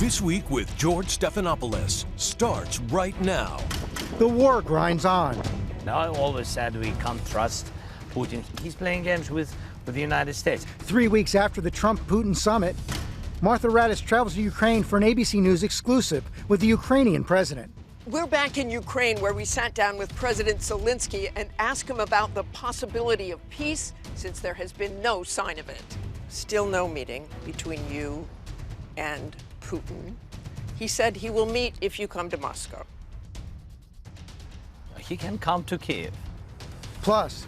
This Week with George Stephanopoulos starts right now. The war grinds on. Now, I always said we can't trust Putin. He's playing games with the United States. 3 weeks after the Trump-Putin summit, Martha Raddatz travels to Ukraine for an ABC News exclusive with the Ukrainian president. We're back in Ukraine, where we sat down with President Zelenskyy and asked him about the possibility of peace, since there has been no sign of it. Still no meeting between you and Putin. He said he will meet if you come to Moscow. He can come to Kyiv. Plus,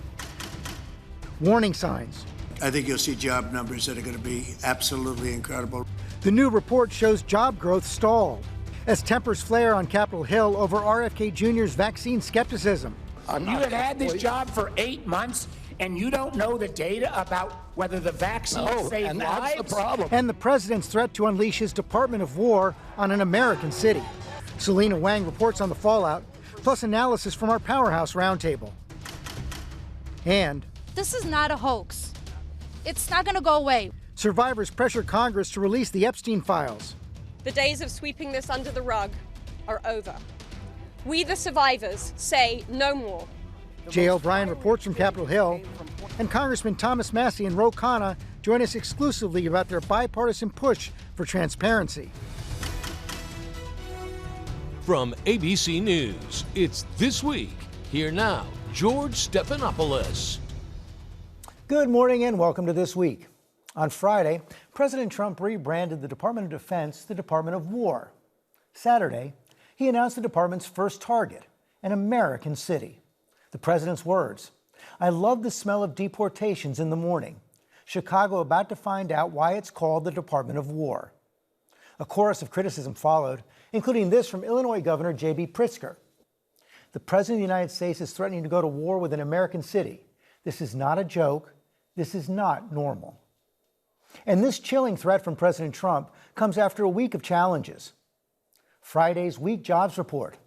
warning signs. I think you'll see job numbers that are going to be absolutely incredible. The new report shows job growth stalled as tempers flare on Capitol Hill over RFK Jr.'s vaccine skepticism. You have had this job for 8 months, and you don't know the data about whether the vaccine saved lives? That's the problem. And the president's threat to unleash his Department of War on an American city. Selina Wang reports on the fallout, plus analysis from our Powerhouse Roundtable. And this is not a hoax. It's not going to go away. Survivors pressure Congress to release the Epstein files. The days of sweeping this under the rug are over. We, the survivors, say no more. Jay O'Brien reports from Capitol Hill, and Congressman Thomas Massie and Khanna join us exclusively about their bipartisan push for transparency. From ABC News, it's This Week. Here now, George Stephanopoulos. Good morning and welcome to This Week. On Friday, President Trump rebranded the Department of Defense the Department of War. Saturday, he announced the department's first target, an American city. The president's words: "I love the smell of deportations in the morning. Chicago about to find out why it's called the Department of War." A chorus of criticism followed, including this from Illinois Governor J.B. Pritzker. "The President of the United States is threatening to go to war with an American city. This is not a joke. This is not normal." And this chilling threat from President Trump comes after a week of challenges. Friday's weak jobs report.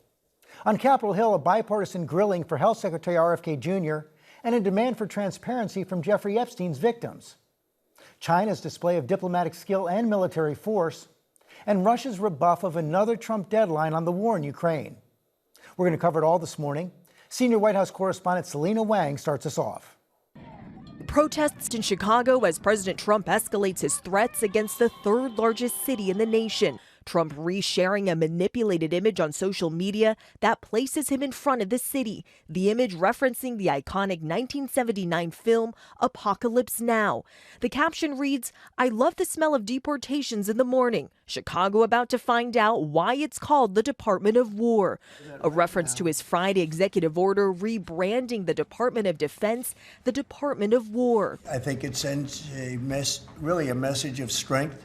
On Capitol Hill, a bipartisan grilling for Health Secretary RFK Jr. and a demand for transparency from Jeffrey Epstein's victims. China's display of diplomatic skill and military force, and Russia's rebuff of another Trump deadline on the war in Ukraine. We're going to cover it all this morning. Senior White House correspondent Selina Wang starts us off. Protests in Chicago as President Trump escalates his threats against the third largest city in the nation. Trump resharing a manipulated image on social media that places him in front of the city. The image referencing the iconic 1979 film Apocalypse Now. The caption reads, "I love the smell of deportations in the morning. Chicago about to find out why it's called the Department of War." A reference to his Friday executive order rebranding the Department of Defense the Department of War. I think it sends really a message of strength.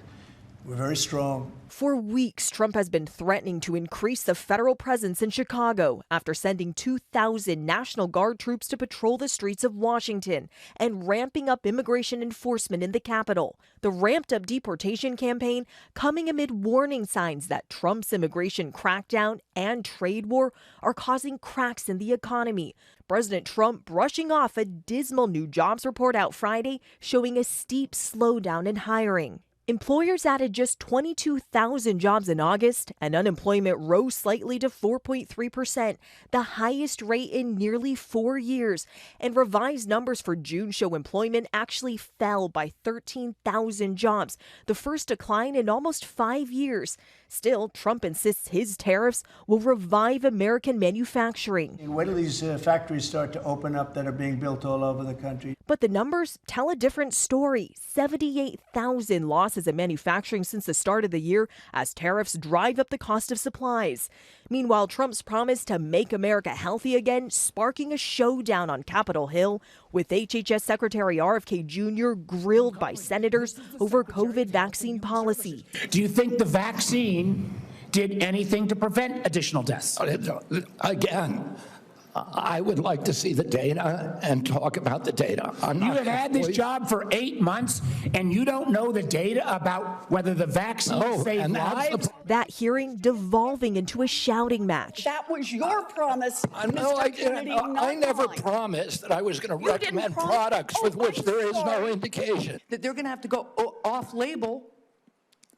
We're very strong. For weeks, Trump has been threatening to increase the federal presence in Chicago after sending 2,000 National Guard troops to patrol the streets of Washington and ramping up immigration enforcement in the capital. The ramped-up deportation campaign coming amid warning signs that Trump's immigration crackdown and trade war are causing cracks in the economy. President Trump brushing off a dismal new jobs report out Friday showing a steep slowdown in hiring. Employers added just 22,000 jobs in August, and unemployment rose slightly to 4.3%, the highest rate in nearly 4 years. And revised numbers for June show employment actually fell by 13,000 jobs, the first decline in almost 5 years. Still, Trump insists his tariffs will revive American manufacturing. And when do these factories start to open up that are being built all over the country? But the numbers tell a different story. 78,000 losses in manufacturing since the start of the year as tariffs drive up the cost of supplies. Meanwhile, Trump's promise to make America healthy again sparking a showdown on Capitol Hill, with HHS Secretary RFK Jr. grilled by senators over COVID vaccine policy. Do you think the vaccine did anything to prevent additional deaths? Again, I would like to see the data and talk about the data. You have had this job for 8 months, and you don't know the data about whether the vaccine saved lives? That hearing devolving into a shouting match. That was your promise. No, I never promised that I was going to recommend products with which there is no indication. That they're going to have to go off-label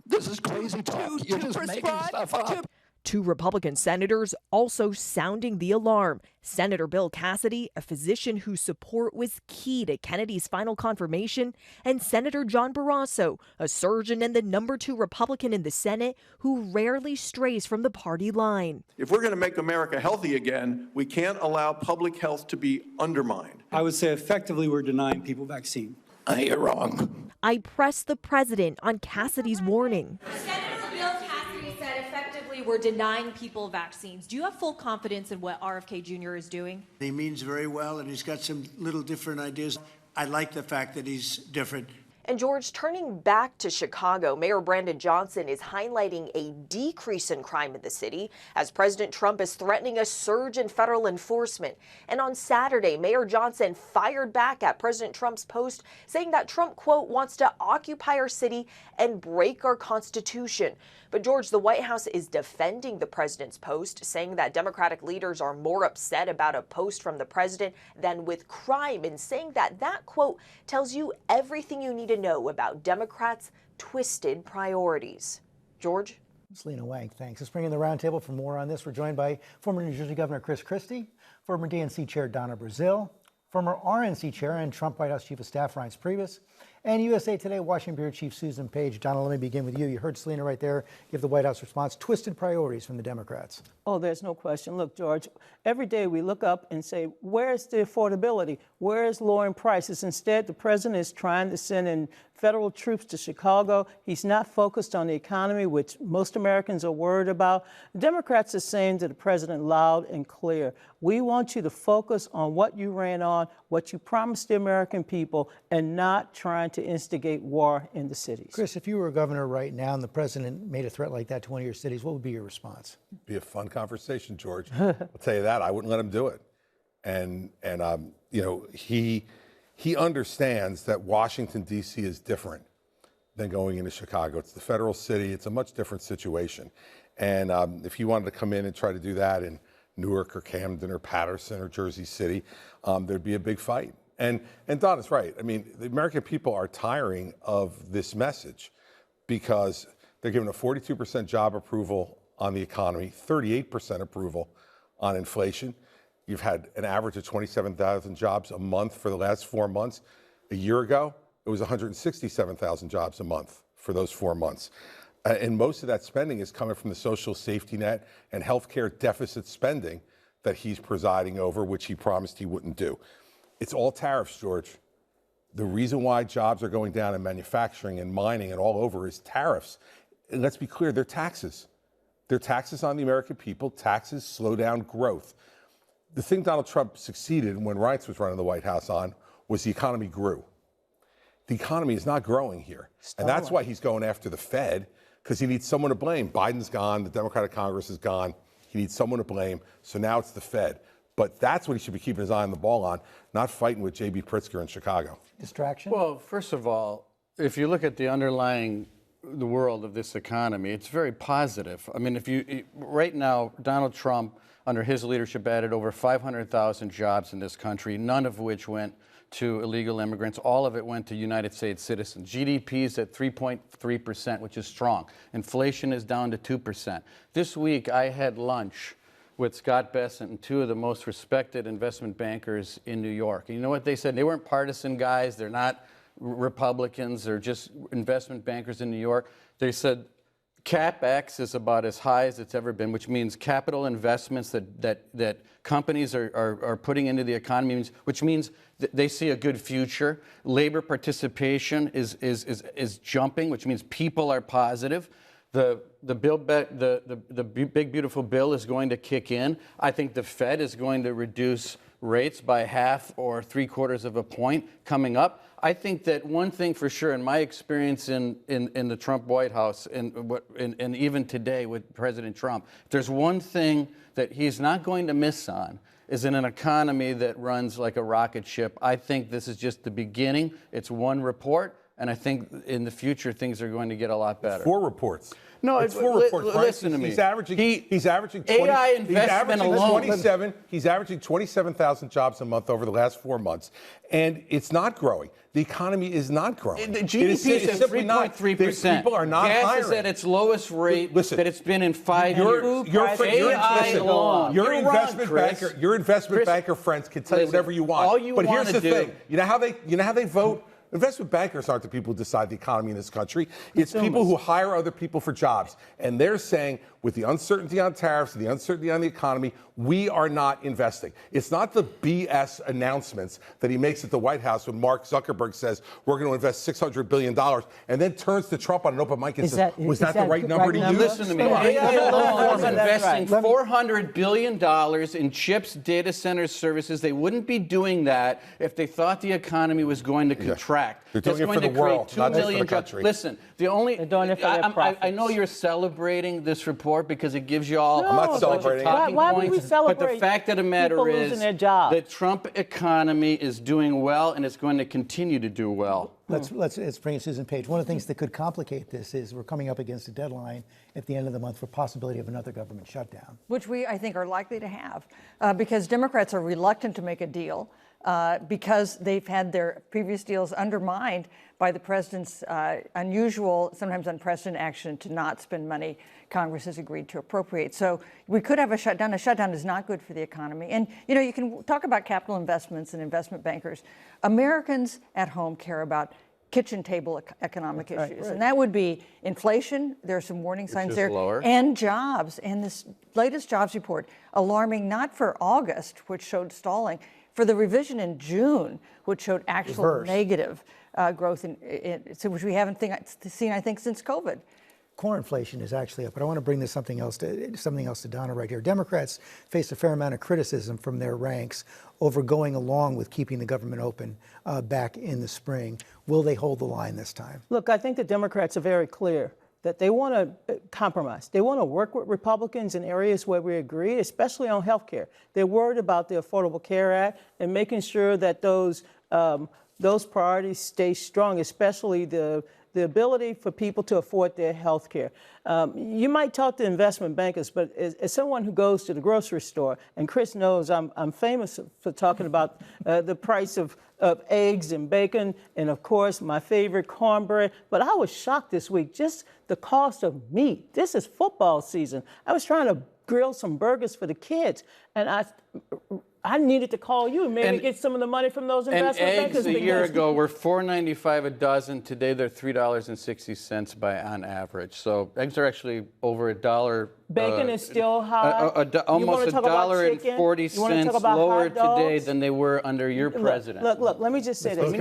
This is crazy talk. You're just making stuff up. Two Republican senators also sounding the alarm. Senator Bill Cassidy, a physician whose support was key to Kennedy's final confirmation, and Senator John Barrasso, a surgeon and the #2 Republican in the Senate who rarely strays from the party line. If we're going to make America healthy again, we can't allow public health to be undermined. I would say effectively we're denying people vaccine. You're wrong. I pressed the president on Cassidy's warning. Senator Bill Cassidy said effectively we're denying people vaccines. Do you have full confidence in what RFK Jr. is doing? He means very well, and he's got some little different ideas. I like the fact that he's different. And George, turning back to Chicago, Mayor Brandon Johnson is highlighting a decrease in crime in the city as President Trump is threatening a surge in federal enforcement. And on Saturday, Mayor Johnson fired back at President Trump's post, saying that Trump, quote, wants to occupy our city and break our Constitution. But George, the White House is defending the president's post, saying that Democratic leaders are more upset about a post from the president than with crime, and saying that that quote tells you everything you need to know about Democrats' twisted priorities. George? Selina Wang, thanks. Let's bring in the roundtable for more on this. We're joined by former New Jersey Governor Christie, former DNC Chair Donna Brazile, former RNC Chair and Trump White House Chief of Staff Reince Priebus, and USA Today Washington Bureau Chief Susan Page. Donna, let me begin with you. You heard Selina right there give the White House response. Twisted priorities from the Democrats. Oh, there's no question. Look, George, every day we look up and say, where's the affordability? Where is lowering prices? Instead, the president is trying to send in federal troops to Chicago. He's not focused on the economy, which most Americans are worried about. The Democrats are saying to the president loud and clear, we want you to focus on what you ran on, what you promised the American people, and not trying to instigate war in the cities. Chris, if you were a governor right now and the president made a threat like that to one of your cities, what would be your response? Be a fun conversation, George. I'll tell you that. I wouldn't let him do it. And you know, he understands that Washington, D.C. is different than going into Chicago. It's the federal city. It's a much different situation. And if he wanted to come in and try to do that in Newark or Camden or Patterson or Jersey City, there'd be a big fight. And Donna's right. I mean, the American people are tiring of this message because they're given a 42% job approval on the economy, 38% approval on inflation. You've had an average of 27,000 jobs a month for the last 4 months. A year ago, it was 167,000 jobs a month for those 4 months. And most of that spending is coming from the social safety net and healthcare deficit spending that he's presiding over, which he promised he wouldn't do. It's all tariffs, George. The reason why jobs are going down in manufacturing and mining and all over is tariffs. And let's be clear, they're taxes. They're taxes on the American people. Taxes slow down growth. The thing Donald Trump succeeded when Reince was running the White House on was the economy grew. The economy is not growing here. And that's why he's going after the Fed, because he needs someone to blame. Biden's gone. The Democratic Congress is gone. He needs someone to blame. So now it's the Fed. But that's what he should be keeping his eye on the ball on, not fighting with J.B. Pritzker in Chicago. Distraction? Well, first of all, if you look at the underlying the world of this economy, it's very positive. I mean, right now, Donald Trump, under his leadership, added over 500,000 jobs in this country, none of which went to illegal immigrants. All of it went to United States citizens. GDP is at 3.3%, which is strong. Inflation is down to 2%. This week, I had lunch with Scott Bessent and two of the most respected investment bankers in New York. And you know what they said? They weren't partisan guys. They're not Republicans. They're just investment bankers in New York. They said CapEx is about as high as it's ever been, which means capital investments that companies are putting into the economy, which means they see a good future. Labor participation is jumping, which means people are positive. The big beautiful bill is going to kick in. I think the Fed is going to reduce rates by half or 3/4 of a point coming up. I think that one thing for sure, in my experience in the Trump White House and even today with President Trump, if there's one thing that he's not going to miss on is in an economy that runs like a rocket ship. I think this is just the beginning. It's one report. And I think in the future, things are going to get a lot better. 4 reports. No, it's 4 reports. Right? Listen to me. He's averaging 20, AI investment alone. He's averaging 27,000 jobs a month over the last 4 months, and it's not growing. The economy is not growing. The GDP is at 3.3%. People are not Gas hiring. is at its lowest rate that it's been in 5 years. Your investment banker friends can tell you whatever you want. But here's the thing. You know how they vote? Investment bankers aren't the people who decide the economy in this country. It's people who hire other people for jobs. And they're saying, with the uncertainty on tariffs, the uncertainty on the economy, we are not investing. It's not the BS announcements that he makes at the White House when Mark Zuckerberg says, we're going to invest $600 billion, and then turns to Trump on an open mic and says, was that the right number to use? Listen to me. AI alone is investing $400 billion in chips, data centers, services. They wouldn't be doing that if they thought the economy was going to contract. They're doing it for the world, not just for the country. Listen, the only I know you're celebrating this report because it gives you all I'm not celebrating. Why would we celebrate? But the fact of the matter is the Trump economy is doing well and it's going to continue to do well. Let's bring in Susan Page. One of the things that could complicate this is we're coming up against a deadline at the end of the month for possibility of another government shutdown. Which we, I think, are likely to have because Democrats are reluctant to make a deal because they've had their previous deals undermined by the president's unusual, sometimes unprecedented action to not spend money Congress has agreed to appropriate. So we could have a shutdown. A shutdown is not good for the economy. And, you know, you can talk about capital investments and investment bankers. Americans at home care about kitchen table economic issues. And that would be inflation. There are some warning signs there. And jobs. And this latest jobs report, alarming not for August, which showed stalling, for the revision in June, which showed actual negative growth, which we haven't seen, I think, since COVID. Core inflation is actually up, but I want to bring this something else to Donna right here. Democrats face a fair amount of criticism from their ranks over going along with keeping the government open back in the spring. Will they hold the line this time? Look, I think the Democrats are very clear that they want to compromise. They want to work with Republicans in areas where we agree, especially on health care. They're worried about the Affordable Care Act and making sure that those priorities stay strong, especially the ability for people to afford their health care. You might talk to investment bankers, but as someone who goes to the grocery store, and Chris knows I'm famous for talking about the price of eggs and bacon, and of course my favorite cornbread, but I was shocked this week, just the cost of meat. This is football season. I was trying to grill some burgers for the kids, and I needed to call you and maybe get some of the money from those investment bankers. Eggs a year ago were $4.95 a dozen. Today they're $3.60 on average. So eggs are actually over $1. Bacon is still high. Almost $1.40 lower today than they were under your president. Look. Let me just say this.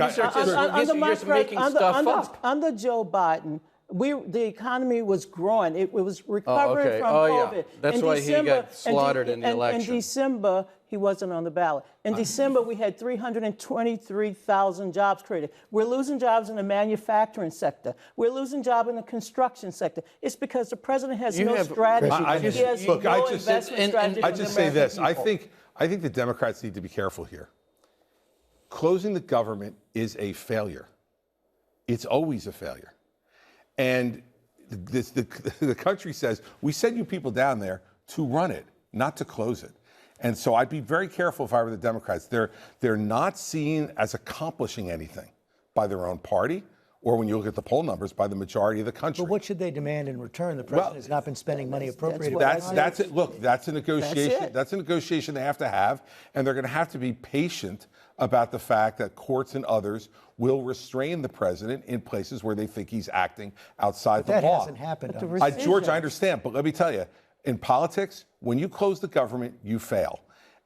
Under Joe Biden, the economy was growing. It was recovering from COVID. Yeah. That's why he got slaughtered in the election. In December, he wasn't on the ballot. In December, we had 323,000 jobs created. We're losing jobs in the manufacturing sector. We're losing jobs in the construction sector. It's because the president has no strategy. I just say this. I think the Democrats need to be careful here. Closing the government is a failure. It's always a failure. And the country says, we send you people down there to run it, not to close it. And so I'd be very careful if I were the Democrats. They're not seen as accomplishing anything by their own party, or when you look at the poll numbers, by the majority of the country. But what should they demand in return? The president has not been spending money appropriated. That's it. Look, that's a negotiation. That's a negotiation they have to have, and they're going to have to be patient about the fact that courts and others will restrain the president in places where they think he's acting outside the law. That hasn't happened. George, I understand, but let me tell you, in politics, when you close the government, you fail.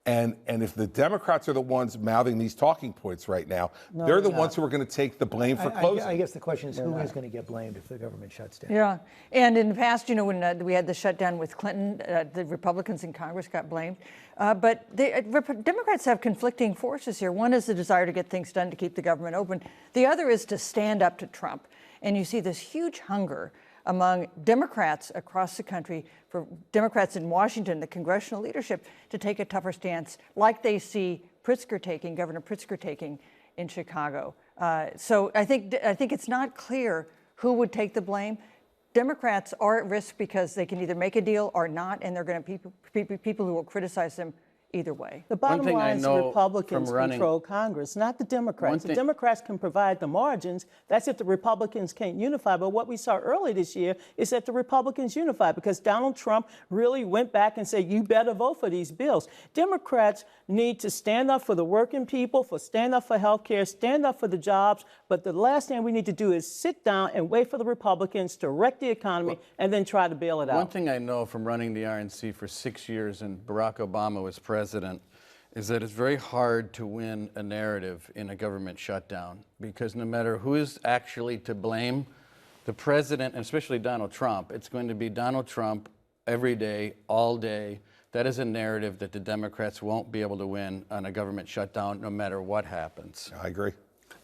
And if the Democrats are the ones mouthing these talking points right now, they're the ones who are going to take the blame for closing. I guess the question is, who is going to get blamed if the government shuts down? Yeah. And in the past, you know, when we had the shutdown with Clinton, the Republicans in Congress got blamed. But Democrats have conflicting forces here. One is the desire to get things done to keep the government open. The other is to stand up to Trump. And you see this huge hunger among Democrats across the country, for Democrats in Washington, the congressional leadership, to take a tougher stance, like they see Governor Pritzker taking in Chicago. So I think it's not clear who would take the blame. Democrats are at risk because they can either make a deal or not, and they're going to be people who will criticize them either way. The bottom line is the Republicans control Congress, not the Democrats. The Democrats can provide the margins. That's if the Republicans can't unify. But what we saw early this year is that the Republicans unified because Donald Trump really went back and said, you better vote for these bills. Democrats need to stand up for the working people, stand up for health care, stand up for the jobs. But the last thing we need to do is sit down and wait for the Republicans to wreck the economy and then try to bail it out. One thing I know from running the RNC for 6 years and Barack Obama was president is that it's very hard to win a narrative in a government shutdown because no matter who is actually to blame, the president, and especially Donald Trump, it's going to be Donald Trump every day, all day. That is a narrative that the Democrats won't be able to win on a government shutdown no matter what happens. I agree.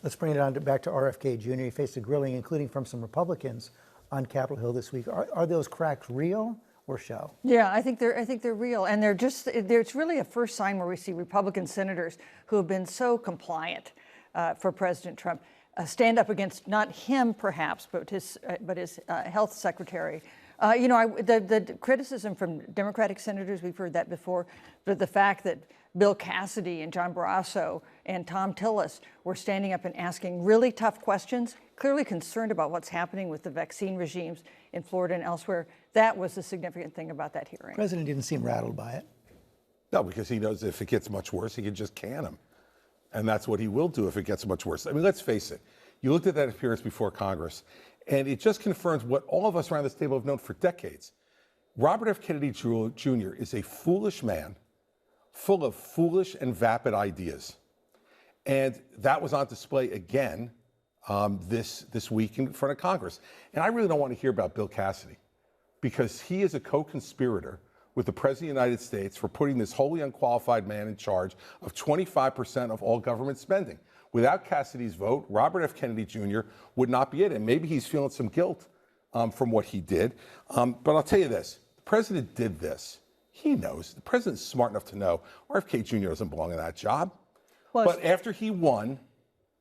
Let's bring it on back to RFK Jr. He faced a grilling, including from some Republicans on Capitol Hill this week. Are those cracks real or show? Yeah, I think they're real, and it's really a first sign where we see Republican senators who have been so compliant for President Trump stand up against not him perhaps, but his health secretary. The criticism from Democratic senators, we've heard that before, but the fact that Bill Cassidy and John Barrasso and Tom Tillis were standing up and asking really tough questions, clearly concerned about what's happening with the vaccine regimes in Florida and elsewhere. That was the significant thing about that hearing. The president didn't seem rattled by it. No, because he knows if it gets much worse, he can just can him. And that's what he will do if it gets much worse. I mean, let's face it. You looked at that appearance before Congress, and it just confirms what all of us around this table have known for decades. Robert F. Kennedy Jr. is a foolish man, full of foolish and vapid ideas. And that was on display again this week in front of Congress. And I really don't want to hear about Bill Cassidy because he is a co-conspirator with the President of the United States for putting this wholly unqualified man in charge of 25% of all government spending. Without Cassidy's vote, Robert F. Kennedy Jr. would not be it. And maybe he's feeling some guilt from what he did. But I'll tell you this, the president did this. He knows. The president's smart enough to know RFK Jr. doesn't belong in that job. But after he won,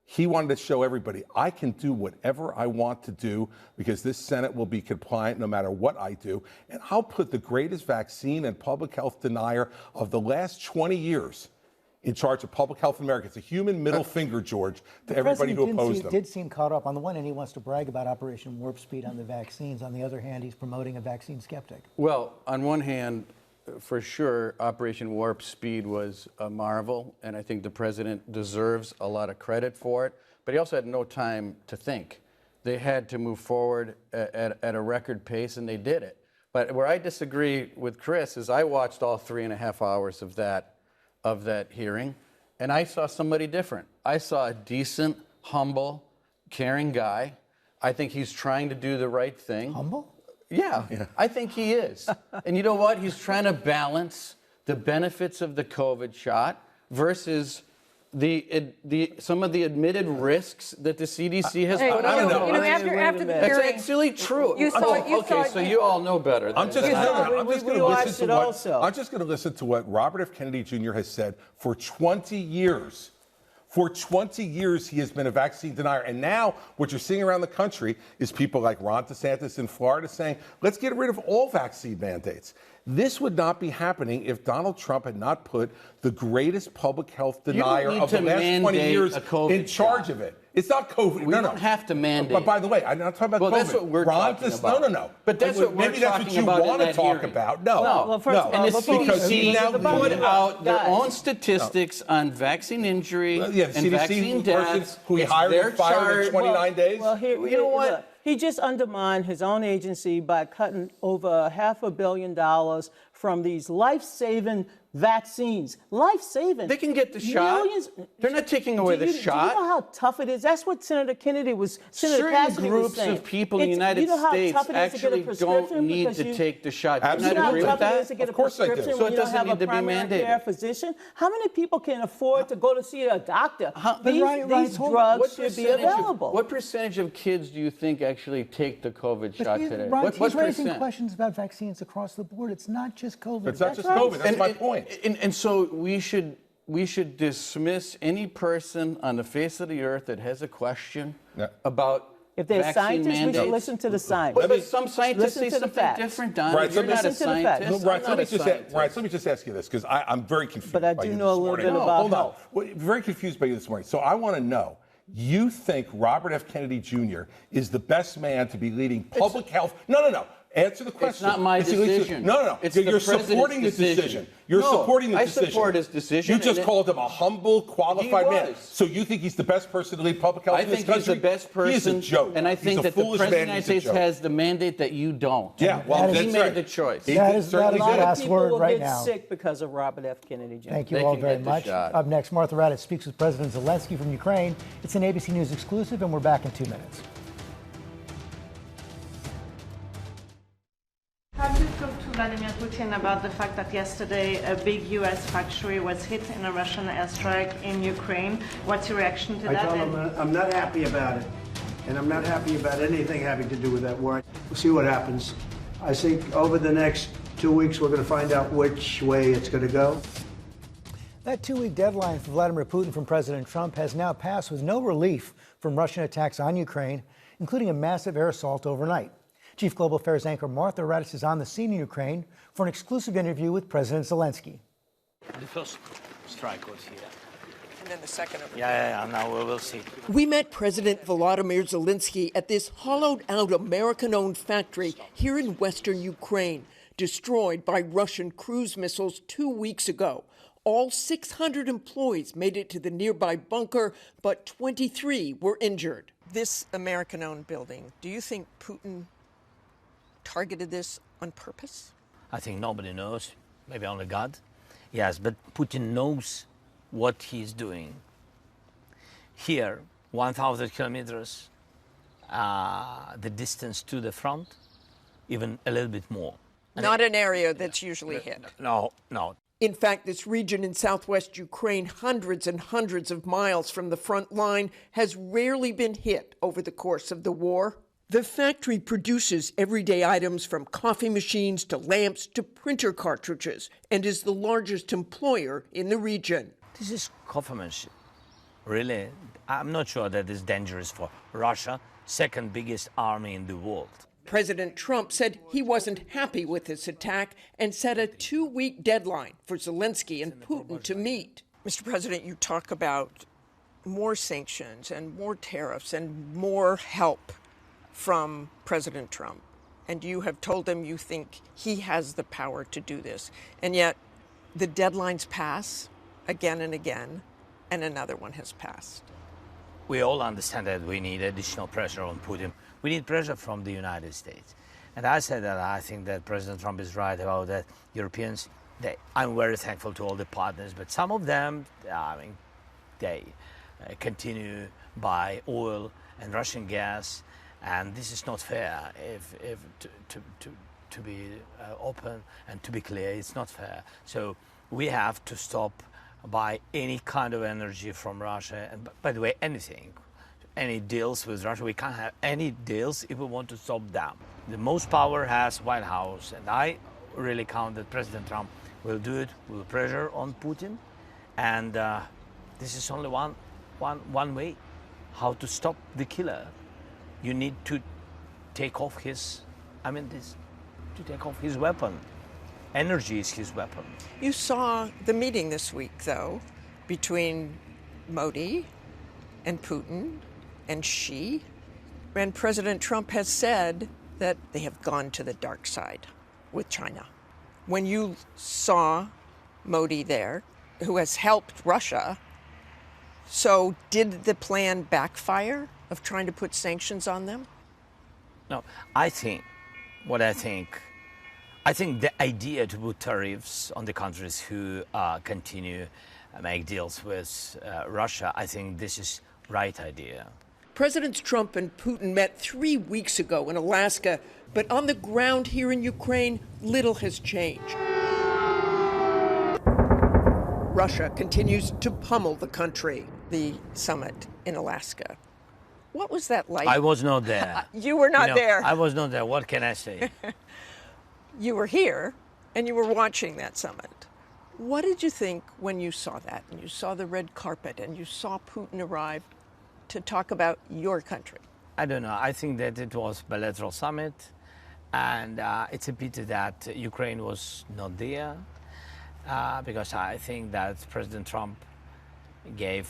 he wanted to show everybody, I can do whatever I want to do because this Senate will be compliant no matter what I do. And I'll put the greatest vaccine and public health denier of the last 20 years in charge of public health in America. It's a human middle finger, George, to everybody who opposed him. Did seem caught up. On the one hand, he wants to brag about Operation Warp Speed on the vaccines. On the other hand, he's promoting a vaccine skeptic. Well, on one hand, for sure, Operation Warp Speed was a marvel, and I think the president deserves a lot of credit for it, but he also had no time to think. They had to move forward at a record pace, and they did it. But where I disagree with Chris is I watched all 3.5 hours of that hearing, and I saw somebody different. I saw a decent, humble, caring guy. I think he's trying to do the right thing. Humble? Yeah, I think he is. And you know what? He's trying to balance the benefits of the COVID shot versus some of the admitted risks that the CDC has put out. After the hearing, that's actually true. So you all know better. I'm just going to listen to what Robert F. Kennedy Jr. has said for 20 years. For 20 years, he has been a vaccine denier. And now what you're seeing around the country is people like Ron DeSantis in Florida saying, let's get rid of all vaccine mandates. This would not be happening if Donald Trump had not put the greatest public health denier of the last 20 years in charge of it. It's not COVID. We don't have to mandate. But by the way, I'm not talking about COVID. That's what we're talking about. No. But that's what we're talking about. Maybe that's what you want to talk about. No. And the CDC put out their own statistics on vaccine injury and vaccine deaths. Who he hired and fired in 29 days. Well, you know what? He just undermined his own agency by cutting over $500 million from these life-saving vaccines. Life-saving. They can get the shot. They're not taking away the shot. Do you know how tough it is? That's what Senator Kennedy was saying. Certain groups of people in the United States actually don't need to take the shot. Do you not agree with that? Of course I do. So it doesn't need to be mandated. Physician? How many people can afford to go to see a doctor? These drugs should be available. What percentage of kids do you think actually take the COVID shot today? He's raising questions about vaccines across the board. It's not just COVID. It's not just COVID. That's my point. And so we should we should dismiss any person on the face of the earth that has a question about if they're vaccine scientists, mandates. we should listen to the science. But some scientists say something facts. different, Don. Right, You're not a scientist. Right, let me just ask you this, because I'm very confused. But I do know a little bit about Hold on. Well, very confused by you this morning. So I want to know, you think Robert F. Kennedy Jr. is the best man to be leading public health? No. Answer the question. It's not my decision. No. It's You're the supporting the president's decision. You're supporting the decision. I support his decision. You just called him a humble, qualified man. So you think he's the best person to lead public health in this country? I think he's the best person. He's a joke. And I think that the President of the United States has the mandate that you don't. Yeah, well, he made the choice. That is the last word right now. People will get sick because of Robert F. Kennedy Jr. Thank you all very much. Up next, Martha Raddatz speaks with President Zelenskyy from Ukraine. It's an ABC News exclusive, and we're back in 2 minutes. Have you talked to Vladimir Putin about the fact that yesterday a big U.S. factory was hit in a Russian airstrike in Ukraine? What's your reaction to that? I told him I'm not happy about it, and I'm not happy about anything having to do with that war. We'll see what happens. I think over the next 2 weeks we're going to find out which way it's going to go. That 2-week deadline for Vladimir Putin from President Trump has now passed with no relief from Russian attacks on Ukraine, including a massive air assault overnight. Chief Global Affairs anchor Martha Raddatz is on the scene in Ukraine for an exclusive interview with President Zelenskyy. The first strike was here. And then the second over Yeah, now we'll see. We met President Volodymyr Zelenskyy at this hollowed-out American-owned factory here in western Ukraine, destroyed by Russian cruise missiles 2 weeks ago. All 600 employees made it to the nearby bunker, but 23 were injured. This American-owned building, do you think Putin targeted this on purpose? I think nobody knows, maybe only God. Yes, but Putin knows what he's doing. Here, 1,000 kilometers, the distance to the front, even a little bit more. Not an area that's usually hit. No. In fact, this region in southwest Ukraine, hundreds and hundreds of miles from the front line, has rarely been hit over the course of the war. The factory produces everyday items from coffee machines to lamps to printer cartridges and is the largest employer in the region. This is conformation. Really, I'm not sure that is dangerous for Russia, second biggest army in the world. President Trump said he wasn't happy with this attack and set a 2-week deadline for Zelenskyy and Putin to meet. Mr. President, you talk about more sanctions and more tariffs and more help from President Trump. And you have told him you think he has the power to do this. And yet the deadlines pass again and again, and another one has passed. We all understand that we need additional pressure on Putin. We need pressure from the United States. And I said that I think that President Trump is right about that. Europeans, I'm very thankful to all the partners, but some of them, they continue buy oil and Russian gas, and this is not fair. To be open and to be clear, it's not fair. So we have to stop buy any kind of energy from Russia, and by the way, anything. Any deals with Russia. We can't have any deals if we want to stop them. The most power has White House, and I really count that President Trump will do it with pressure on Putin. And this is only one way how to stop the killer. You need to take off his weapon. Energy is his weapon. You saw the meeting this week, though, between Modi and Putin and Xi. And President Trump has said that they have gone to the dark side with China. When you saw Modi there, who has helped Russia, so did the plan backfire of trying to put sanctions on them? No, I think the idea to put tariffs on the countries who continue make deals with Russia, I think this is right idea. Presidents Trump and Putin met 3 weeks ago in Alaska, but on the ground here in Ukraine, little has changed. Russia continues to pummel the country, the summit in Alaska. What was that like? I was not there. You were not there. I was not there. What can I say? You were here, and you were watching that summit. What did you think when you saw that, and you saw the red carpet, and you saw Putin arrive to talk about your country? I don't know. I think that it was a bilateral summit, and it's a pity that Ukraine was not there, because I think that President Trump gave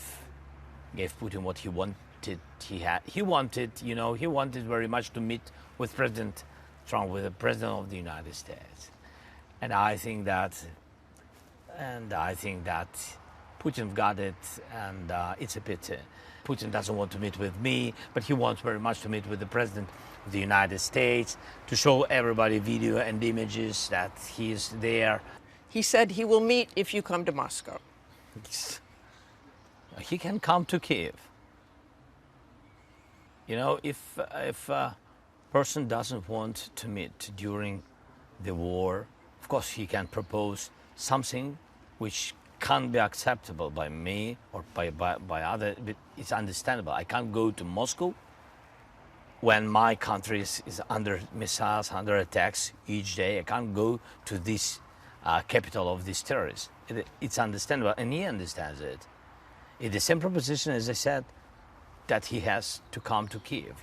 Putin what he wanted. He wanted very much to meet with President Trump, with the President of the United States, and I think that Putin got it, and it's a pity. Putin doesn't want to meet with me, but he wants very much to meet with the President of the United States, to show everybody video and images that he is there. He said he will meet if you come to Moscow. He can come to Kiev. You know, if a person doesn't want to meet during the war, of course he can propose something which can't be acceptable by me or by others. It's understandable. I can't go to Moscow when my country is under missiles, under attacks each day. I can't go to this capital of these terrorists. It's understandable, and he understands it. It's the same proposition, as I said, that he has to come to Kiev.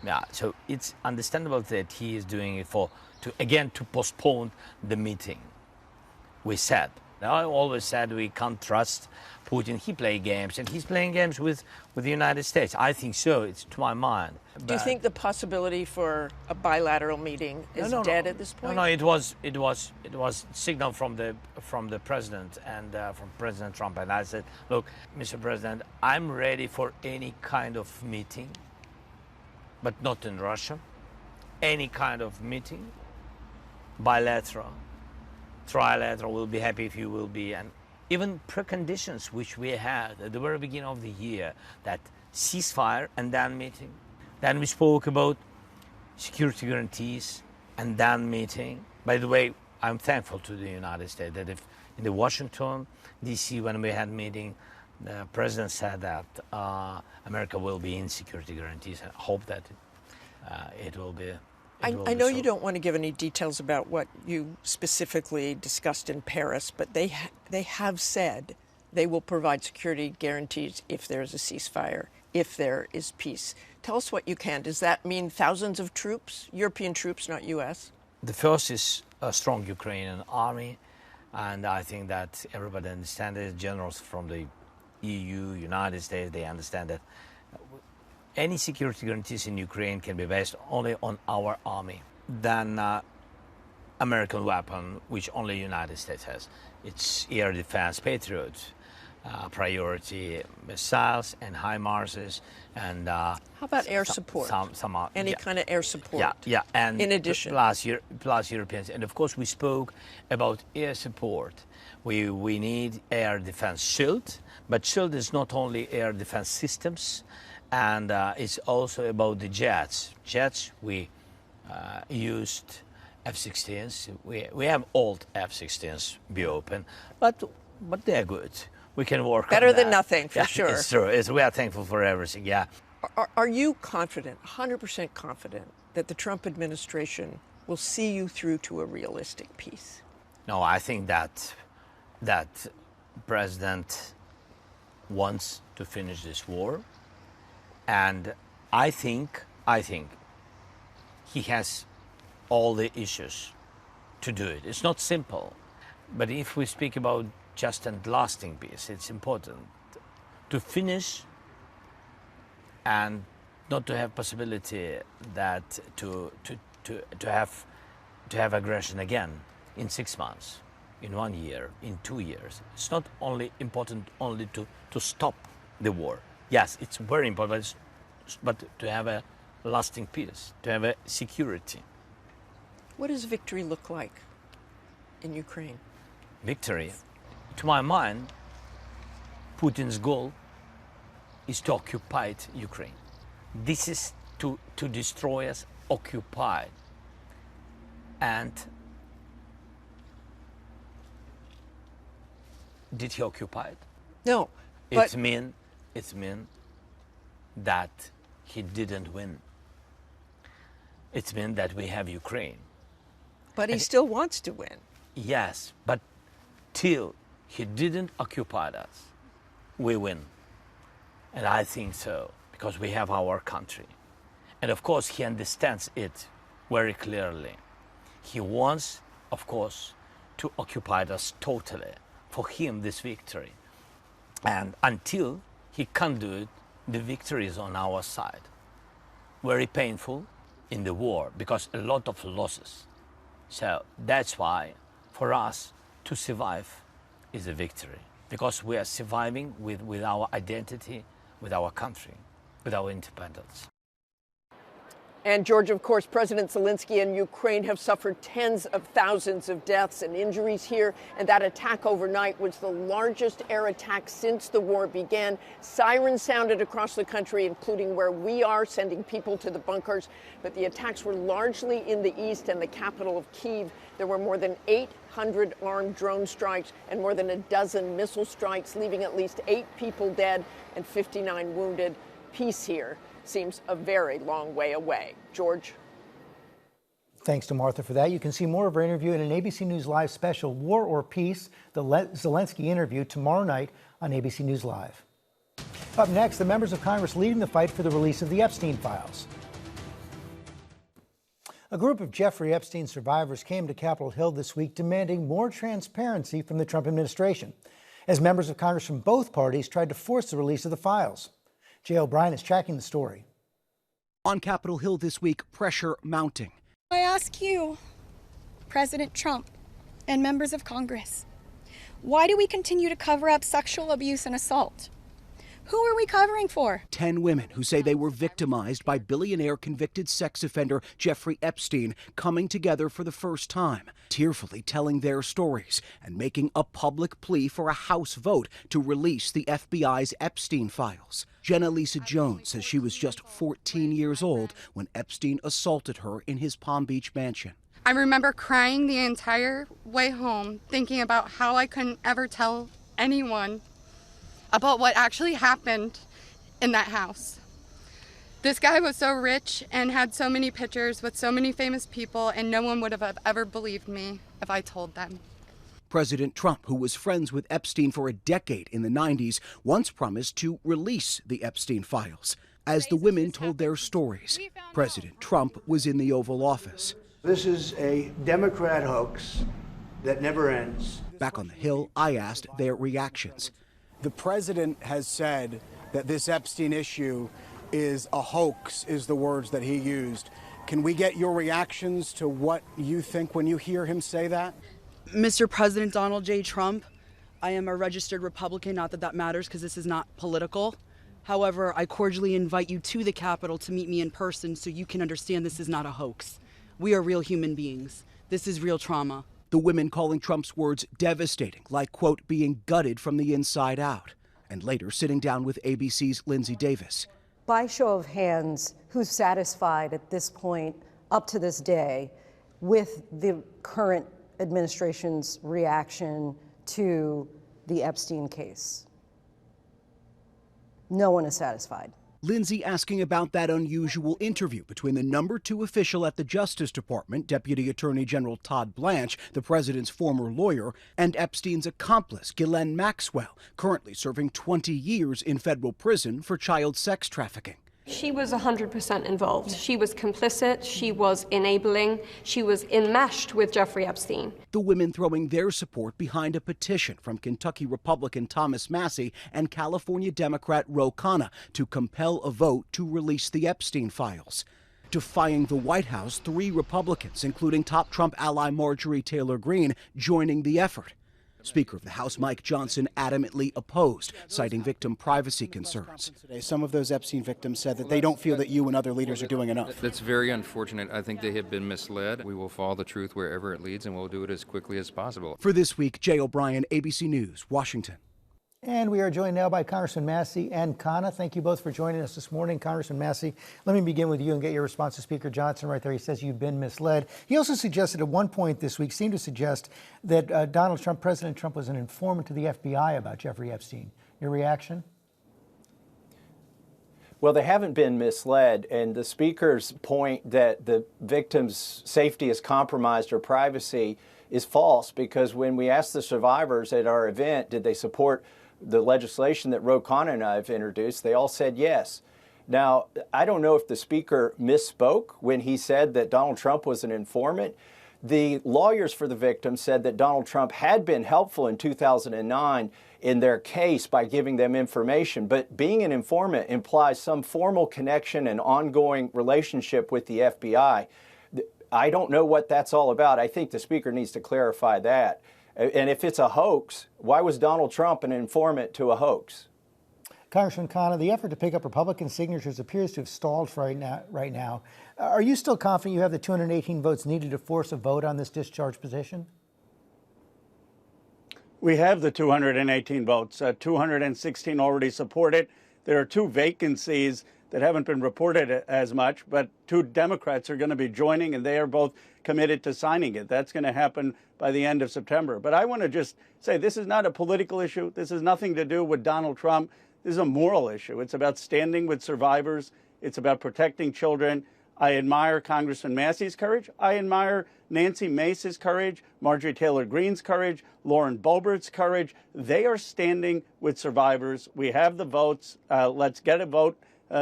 Yeah, so it's understandable that he is doing it to postpone the meeting. We said, I always said we can't trust Putin. He plays games, and he's playing games with the United States. I think so. It's to my mind. Do you think the possibility for a bilateral meeting is dead at this point? No, it was signal from the president and from President Trump, and I said, look, Mr. President, I'm ready for any kind of meeting, but not in Russia. Any kind of meeting, bilateral, trilateral, we'll be happy if you will be. And even preconditions which we had at the very beginning of the year, that ceasefire and then meeting. Then we spoke about security guarantees and then meeting. By the way, I'm thankful to the United States that if in the Washington, D.C., when we had meeting, the president said that America will be in security guarantees. I hope that it will be. I know you don't want to give any details about what you specifically discussed in Paris, but they have said they will provide security guarantees if there's a ceasefire, if there is peace. Tell us what you can. Does that mean thousands of troops, European troops, not U.S.? The first is a strong Ukrainian army, and I think that everybody understands it. Generals from the EU, United States, they understand that any security guarantees in Ukraine can be based only on our army. Then American weapon, which only United States has. It's air defense, Patriot, priority missiles and HIMARSs, and how about air support? Any kind of air support? Yeah, and in addition, plus Europeans, and of course we spoke about air support. We need air defense shield, but shield is not only air defense systems. And it's also about the jets. Jets, we used F-16s. We have old F-16s be open, but they're good. We can work better on than nothing, for sure. It's true. We are thankful for everything, yeah. Are you confident, 100% confident, that the Trump administration will see you through to a realistic peace? No, I think that President wants to finish this war. And I think he has all the issues to do it. It's not simple, but if we speak about just and lasting peace, it's important to finish and not to have possibility that to have aggression again in 6 months, in 1 year, in 2 years. It's not only important only to stop the war. Yes, it's very important, but to have a lasting peace, to have a security. What does victory look like in Ukraine? Victory, to my mind, Putin's goal is to occupy Ukraine. This is to destroy us, occupy. And did he occupy it? No. It means that he didn't win. It means that we have Ukraine. But he still wants to win. Yes, but until he didn't occupy us, we win. And I think so, because we have our country. And of course, he understands it very clearly. He wants, of course, to occupy us totally. For him, this victory. And until he can do it, the victory is on our side. Very painful in the war, because a lot of losses. So that's why, for us to survive is a victory, because we are surviving with our identity, with our country, with our independence. And George, of course, President Zelenskyy and Ukraine have suffered tens of thousands of deaths and injuries here. And that attack overnight was the largest air attack since the war began. Sirens sounded across the country, including where we are, sending people to the bunkers. But the attacks were largely in the east and the capital of Kyiv. There were more than 800 armed drone strikes and more than a dozen missile strikes, leaving at least 8 people dead and 59 wounded. Peace here seems a very long way away. George? Thanks to Martha for that. You can see more of our interview in an ABC News Live special, War or Peace, the Zelenskyy interview, tomorrow night on ABC News Live. Up next, the members of Congress leading the fight for the release of the Epstein files. A group of Jeffrey Epstein survivors came to Capitol Hill this week demanding more transparency from the Trump administration, as members of Congress from both parties tried to force the release of the files. Jay O'Brien is tracking the story. On Capitol Hill this week, pressure mounting. I ask you, President Trump and members of Congress, why do we continue to cover up sexual abuse and assault? Who are we covering for? 10 women who say they were victimized by billionaire convicted sex offender Jeffrey Epstein coming together for the first time, tearfully telling their stories and making a public plea for a House vote to release the FBI's Epstein files. Jenna Lisa Jones says she was just 14 years old when Epstein assaulted her in his Palm Beach mansion. I remember crying the entire way home, thinking about how I couldn't ever tell anyone about what actually happened in that house. This guy was so rich and had so many pictures with so many famous people, and no one would have ever believed me if I told them. President Trump, who was friends with Epstein for a decade in the 90s, once promised to release the Epstein files. As the women told their stories, President Trump was in the Oval Office. This is a Democrat hoax that never ends. Back on the Hill, I asked their reactions. The president has said that this Epstein issue is a hoax, is the words that he used. Can we get your reactions to what you think when you hear him say that? Mr. President Donald J. Trump, I am a registered Republican, not that that matters because this is not political. However, I cordially invite you to the Capitol to meet me in person so you can understand this is not a hoax. We are real human beings. This is real trauma. The women calling Trump's words devastating, like, quote, being gutted from the inside out, and later sitting down with ABC's Lindsay Davis. By show of hands, who's satisfied at this point, up to this day, with the current administration's reaction to the Epstein case? No one is satisfied. Lindsay asking about that unusual interview between the number 2 official at the Justice Department, Deputy Attorney General Todd Blanche, the president's former lawyer, and Epstein's accomplice, Ghislaine Maxwell, currently serving 20 years in federal prison for child sex trafficking. She was 100% involved. She was complicit, she was enabling, she was enmeshed with Jeffrey Epstein. The women throwing their support behind a petition from Kentucky Republican Thomas Massie and California Democrat Khanna to compel a vote to release the Epstein files. Defying the White House, 3 Republicans, including top Trump ally Marjorie Taylor Greene, joining the effort. Speaker of the House Mike Johnson adamantly opposed, citing victim privacy concerns. Some of those Epstein victims said that they don't feel that you and other leaders are doing enough. That's very unfortunate. I think they have been misled. We will follow the truth wherever it leads, and we'll do it as quickly as possible. For This Week, Jay O'Brien, ABC News, Washington. And we are joined now by Congressman Massie and Khanna. Thank you both for joining us this morning. Congressman Massie, let me begin with you and get your response to Speaker Johnson right there. He says you've been misled. He also suggested at one point this week, seemed to suggest that President Trump was an informant to the FBI about Jeffrey Epstein. Your reaction? Well, they haven't been misled, and the Speaker's point that the victim's safety is compromised or privacy is false, because when we asked the survivors at our event, did they support the legislation that Khanna and I have introduced, they all said yes. Now, I don't know if the Speaker misspoke when he said that Donald Trump was an informant. The lawyers for the victim said that Donald Trump had been helpful in 2009 in their case by giving them information, but being an informant implies some formal connection and ongoing relationship with the FBI. I don't know what that's all about. I think the Speaker needs to clarify that. And if it's a hoax, why was Donald Trump an informant to a hoax? Congressman Khanna, the effort to pick up Republican signatures appears to have stalled for right now. Are you still confident you have the 218 votes needed to force a vote on this discharge petition? We have the 218 votes. 216 already support it. There are 2 vacancies that haven't been reported as much, but 2 Democrats are going to be joining, and they are both committed to signing it. That's going to happen by the end of September. But I want to just say this is not a political issue. This has nothing to do with Donald Trump. This is a moral issue. It's about standing with survivors. It's about protecting children. I admire Congressman Massie's courage. I admire Nancy Mace's courage, Marjorie Taylor Greene's courage, Lauren Boebert's courage. They are standing with survivors. We have the votes. Let's get a vote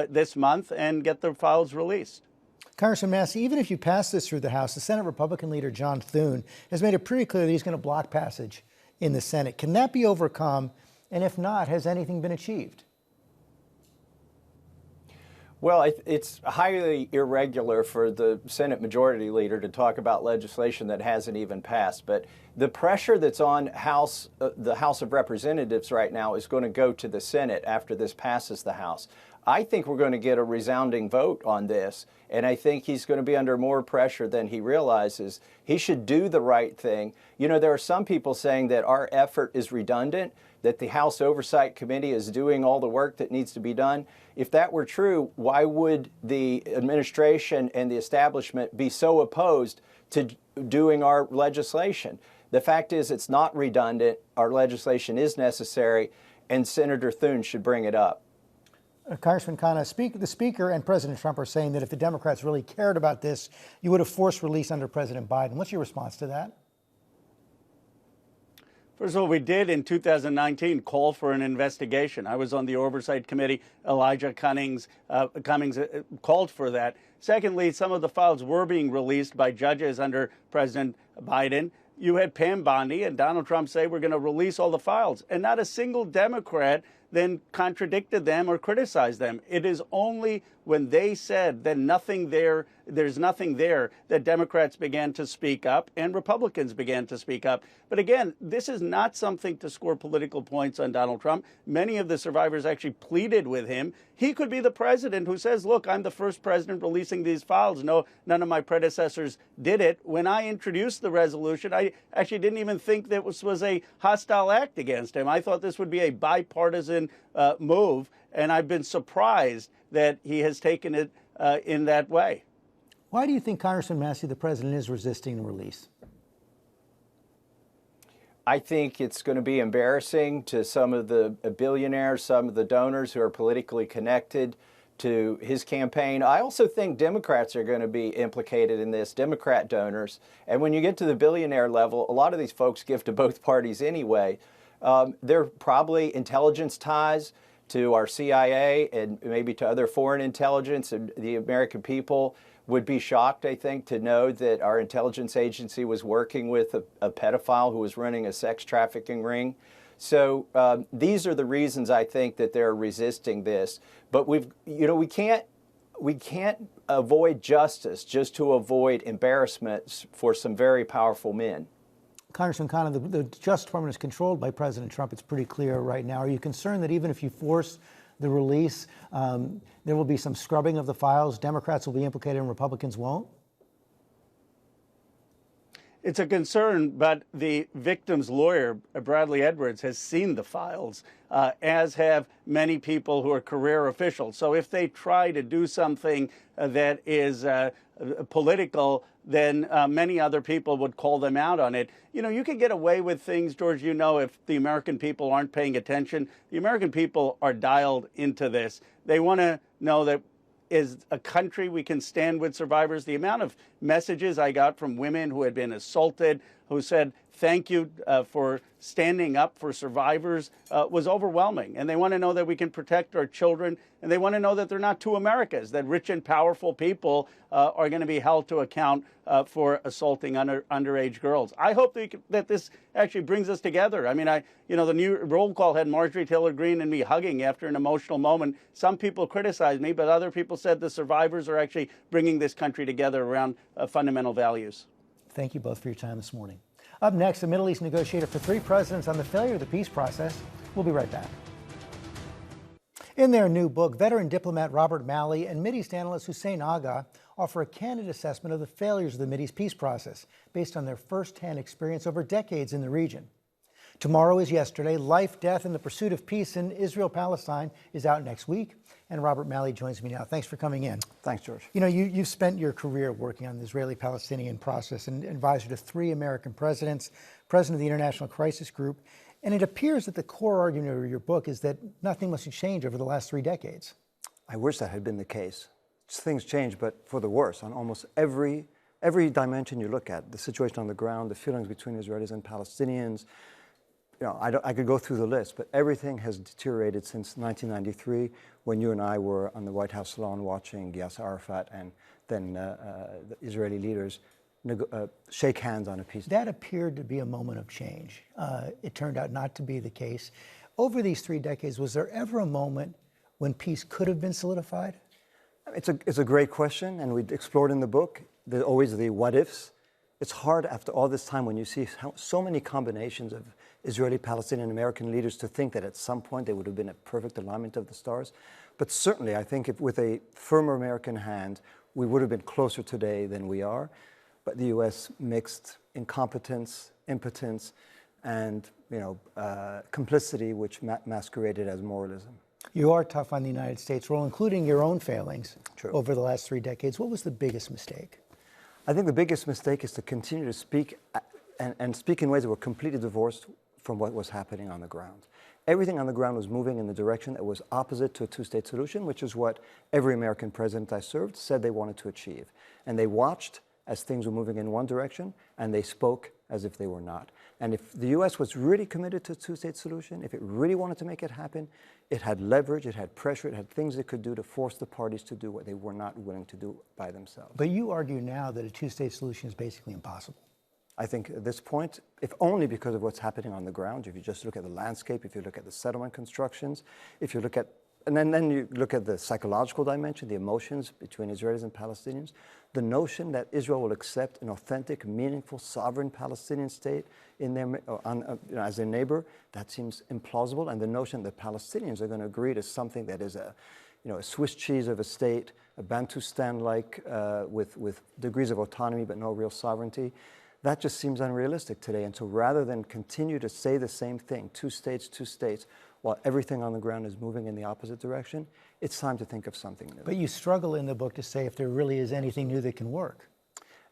this month and get the files released. Congressman Massie, even if you pass this through the House, the Senate Republican leader John Thune has made it pretty clear that he's going to block passage in the Senate. Can that be overcome? And if not, has anything been achieved? Well, it's highly irregular for the Senate Majority Leader to talk about legislation that hasn't even passed. But the pressure that's on the House of Representatives right now is going to go to the Senate after this passes the House. I think we're going to get a resounding vote on this, and I think he's going to be under more pressure than he realizes. He should do the right thing. You know, there are some people saying that our effort is redundant, that the House Oversight Committee is doing all the work that needs to be done. If that were true, why would the administration and the establishment be so opposed to doing our legislation? The fact is, it's not redundant. Our legislation is necessary, and Senator Thune should bring it up. Congressman Khanna, the Speaker and President Trump are saying that if the Democrats really cared about this, you would have forced release under President Biden. What's your response to that? First of all, we did in 2019 call for an investigation. I was on the Oversight Committee. Elijah Cummings called for that. Secondly, some of the files were being released by judges under President Biden. You had Pam Bondi and Donald Trump say we're going to release all the files, and not a single Democrat then contradicted them or criticized them. It is only when they said that there's nothing there, that Democrats began to speak up and Republicans began to speak up. But again, this is not something to score political points on Donald Trump. Many of the survivors actually pleaded with him. He could be the president who says, look, I'm the first president releasing these files. No, none of my predecessors did it. When I introduced the resolution, I actually didn't even think that this was a hostile act against him. I thought this would be a bipartisan move, and I've been surprised that he has taken it in that way. Why do you think, Congressman Massie, the president is resisting the release? I think it's going to be embarrassing to some of the billionaires, some of the donors who are politically connected to his campaign. I also think Democrats are going to be implicated in this, Democrat donors. And when you get to the billionaire level, a lot of these folks give to both parties anyway. There are probably intelligence ties to our CIA and maybe to other foreign intelligence, and the American people would be shocked, I think, to know that our intelligence agency was working with a pedophile who was running a sex trafficking ring. So these are the reasons I think that they're resisting this. But we can't avoid justice just to avoid embarrassment for some very powerful men. Congressman Khanna, the Justice Department is controlled by President Trump. It's pretty clear right now. Are you concerned that even if you force the release, there will be some scrubbing of the files? Democrats will be implicated and Republicans won't? It's a concern, but the victim's lawyer, Bradley Edwards, has seen the files, as have many people who are career officials. So if they try to do something that is political, then many other people would call them out on it. You know, you can get away with things, George, if the American people aren't paying attention. The American people are dialed into this. They want to know that as a country we can stand with survivors. The amount of messages I got from women who had been assaulted, who said, thank you for standing up for survivors, was overwhelming. And they want to know that we can protect our children, and they want to know that they're not two Americas, that rich and powerful people are going to be held to account for assaulting underage girls. I hope that this actually brings us together. I mean, the new roll call had Marjorie Taylor Greene and me hugging after an emotional moment. Some people criticized me, but other people said the survivors are actually bringing this country together around fundamental values. Thank you both for your time this morning. Up next, a Middle East negotiator for 3 presidents on the failure of the peace process. We'll be right back. In their new book, veteran diplomat Robert Malley and Mideast analyst Hussein Agha offer a candid assessment of the failures of the Mideast peace process based on their firsthand experience over decades in the region. Tomorrow is Yesterday, Life, Death, and the Pursuit of Peace in Israel-Palestine is out next week. And Robert Malley joins me now. Thanks for coming in. Thanks, George. You know, you've spent your career working on the Israeli-Palestinian process and advisor to 3 American presidents, president of the International Crisis Group. And it appears that the core argument of your book is that nothing must have changed over the last 3 decades. I wish that had been the case. Things change, but for the worse on almost every dimension you look at. The situation on the ground, the feelings between Israelis and Palestinians. You know, I could go through the list, but everything has deteriorated since 1993, when you and I were on the White House lawn watching Yasser Arafat and then the Israeli leaders shake hands on a peace. That appeared to be a moment of change. It turned out not to be the case. Over these 3 decades, was there ever a moment when peace could have been solidified? It's a great question, and we explored in the book. There's always the what ifs. It's hard after all this time when you see so many combinations of Israeli, Palestinian, American leaders to think that at some point there would have been a perfect alignment of the stars. But certainly, I think if with a firmer American hand, we would have been closer today than we are. But the U.S. mixed incompetence, impotence, and complicity, which masqueraded as moralism. You are tough on the United States role, including your own failings over the last 3 decades. What was the biggest mistake? I think the biggest mistake is to continue to speak and speak in ways that were completely divorced from what was happening on the ground. Everything on the ground was moving in the direction that was opposite to a 2-state solution, which is what every American president I served said they wanted to achieve. And they watched as things were moving in one direction, and they spoke as if they were not. And if the U.S. was really committed to a 2-state solution, if it really wanted to make it happen, it had leverage, it had pressure, it had things it could do to force the parties to do what they were not willing to do by themselves. But you argue now that a 2-state solution is basically impossible. I think at this point, if only because of what's happening on the ground, if you just look at the landscape, if you look at the settlement constructions, if you look at, and then you look at the psychological dimension, the emotions between Israelis and Palestinians, the notion that Israel will accept an authentic, meaningful, sovereign Palestinian state in their, as their neighbor, that seems implausible. And the notion that Palestinians are going to agree to something that is a Swiss cheese of a state, a Bantustan-like, with degrees of autonomy but no real sovereignty, that just seems unrealistic today. And so rather than continue to say the same thing, 2 states, while everything on the ground is moving in the opposite direction, it's time to think of something new. But you struggle in the book to say if there really is anything new that can work.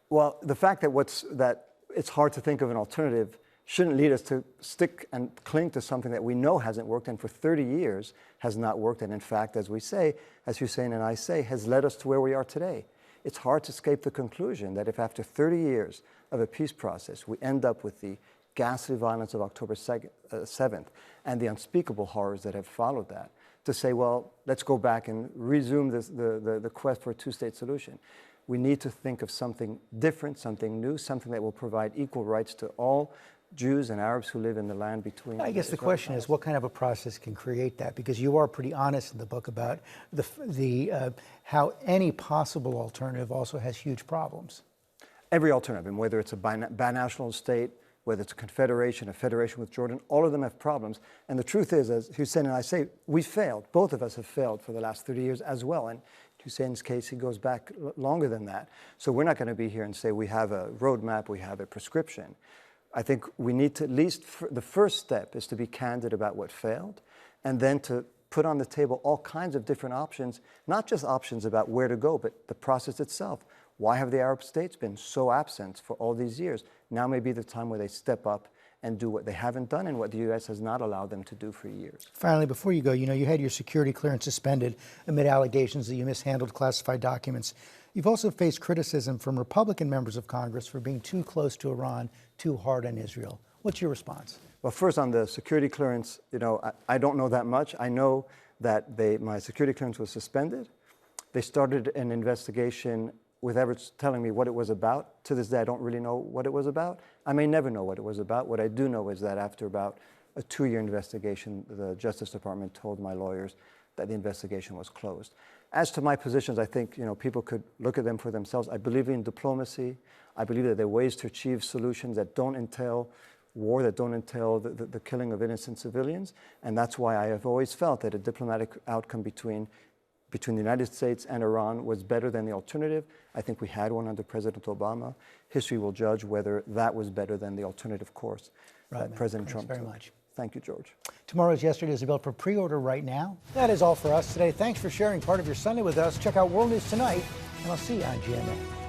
Well, the fact that it's hard to think of an alternative shouldn't lead us to stick and cling to something that we know hasn't worked and for 30 years has not worked. And in fact, as we say, as Hussein and I say, has led us to where we are today. It's hard to escape the conclusion that if after 30 years of a peace process, we end up with the ghastly violence of October 7th and the unspeakable horrors that have followed that, to say, well, let's go back and resume the quest for a 2-state solution. We need to think of something different, something new, something that will provide equal rights to all Jews and Arabs who live in the land between. I guess the question is, what kind of a process can create that? Because you are pretty honest in the book about how any possible alternative also has huge problems. Every alternative, whether it's a binational state, whether it's a confederation, a federation with Jordan, all of them have problems. And the truth is, as Hussein and I say, we failed. Both of us have failed for the last 30 years as well. And in Hussein's case, he goes back longer than that. So we're not going to be here and say we have a roadmap, we have a prescription. I think we need to, at least the first step is to be candid about what failed, and then to put on the table all kinds of different options, not just options about where to go, but the process itself. Why have the Arab states been so absent for all these years? Now may be the time where they step up and do what they haven't done and what the U.S. has not allowed them to do for years. Finally, before you go, you had your security clearance suspended amid allegations that you mishandled classified documents. You've also faced criticism from Republican members of Congress for being too close to Iran, too hard on Israel. What's your response? Well, first on the security clearance, I don't know that much. I know that my security clearance was suspended. They started an investigation without telling me what it was about. To this day, I don't really know what it was about. I may never know what it was about. What I do know is that after about a 2-year investigation, the Justice Department told my lawyers that the investigation was closed. As to my positions, I think people could look at them for themselves. I believe in diplomacy. I believe that there are ways to achieve solutions that don't entail war, that don't entail the killing of innocent civilians. And that's why I have always felt that a diplomatic outcome between the United States and Iran was better than the alternative. I think we had one under President Obama. History will judge whether that was better than the alternative course that President Trump took. Thanks very much. Thank you, George. Tomorrow's Yesterday is available for pre-order right now. That is all for us today. Thanks for sharing part of your Sunday with us. Check out World News Tonight, and I'll see you on GMA.